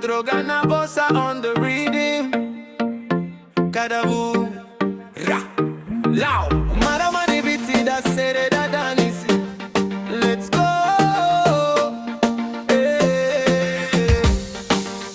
Nadroga, Navosa on the riddim. Kadavu, ra, lao. Marama Viti, da sere, da danisi. Let's go. Hey.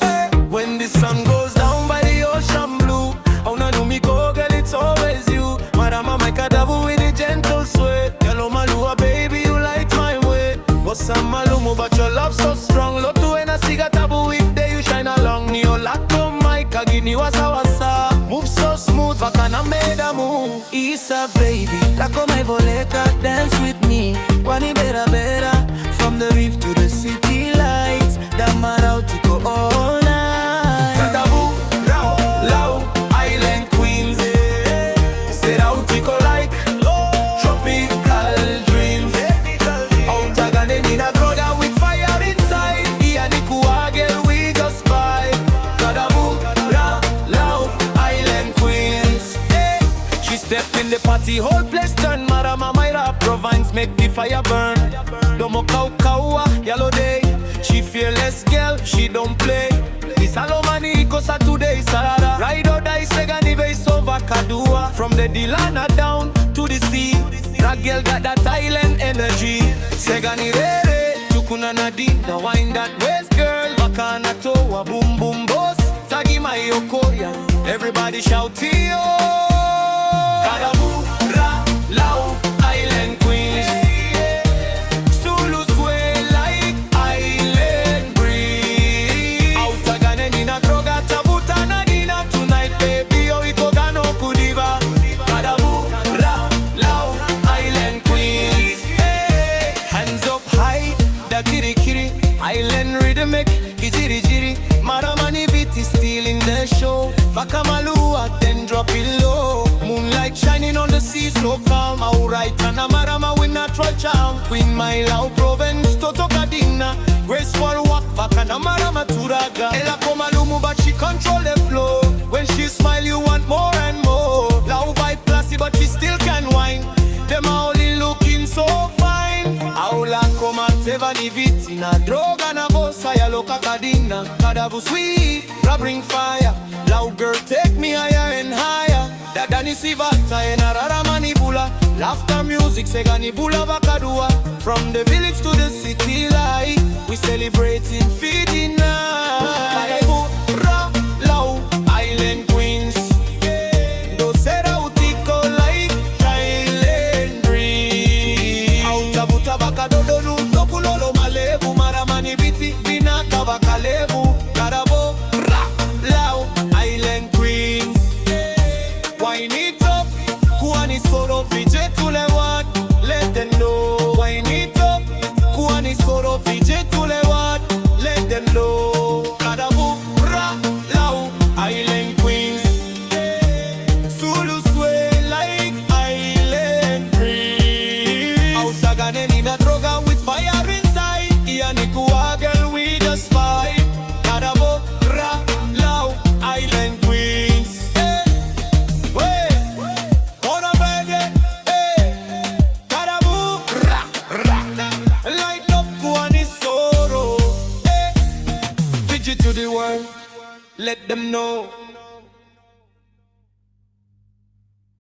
Hey. When the sun goes down by the ocean blue, oh nanumi go, girl, it's always you. Marama my Kadavu with a gentle sway. Yalomalua, baby, you light my way. Vosa malumu, but your love so strong. Lotu and a Siga Tabu, weekday you shine along. Lako, my cagi, wasawasa. Move so smooth, vaka damu. Isa baby, lako my voleka, dance with me. Berabera, from the reef to the city lights. Marau, tiko all night. Kadavu, lao, island queens. Serau, tiko like tropical dreams. Oh, tagane, Nadroga with fire inside. Girl, we just vibe. Kadavu, lao, island queens. Hey. She stepped in the party, whole place turn. Marama my rap province make the fire burn. Domo kau, yellow day. She fearless girl, she don't play. Isalomani kosa today, sarara. Ride or die, segani so vaka. From the Dilana down to the sea. That girl got that island energy. Segani rere, tukuna nadina, wind that waist girl. Vaka toa, boom boom boss. Tagi my okoya, everybody shout yo. Kadavu, lao, island queens. Zulu sway like island breeze. Out tagane Nadroga, tabuta nadina. Tonight baby, oh iko gano kudiva. Kadavu, lao, island queens. Hey. Hands up high, da kiri, island rhythmic, jiri. Marama Viti still in the show. Vaka malua, then drop it low. Moonlight shining on the sea, so calm. Alright, and a Marama with natural charm. Queen my loud province, Toto Kadina. Graceful walk, Vaka na Marama Turaga. Lako malumu, but she control the flow. When she smile, you want more and more. Loud vibe classy, but she still can whine. Them only looking so fine. Aula koma teva ni Viti, Nadroga na Vosa, Yaloka kadina. Kadavu sweet, bring fire. Loud girl take me higher and higher. Da danisi vata and araramani bula. Laughter music segani bula vakadua. From the village to the city light, we celebrating Viti now. Kadavu, lao, island queens. Do Serau tiko like island breeze. Auta buta vaka dodolu, dokulolo malevu. Marama Viti, vinaka vaka levu. Kadavu, lao, island queens. Wine it up, kuani soro vije tulewat. Let them know. Wine it up, kuani soro vije tulewat. Let them know. Kadavu, lao, island queens. Zulu sway like island breeze. Out tagane Nadroga with fire inside. Ianikuwa girl, we just vibe. Kadavu, lao, island queens. Hey. Hey. Ona baby. Hey. Kadavu, light up kuani soro. Hey. Fiji to the world, let them know.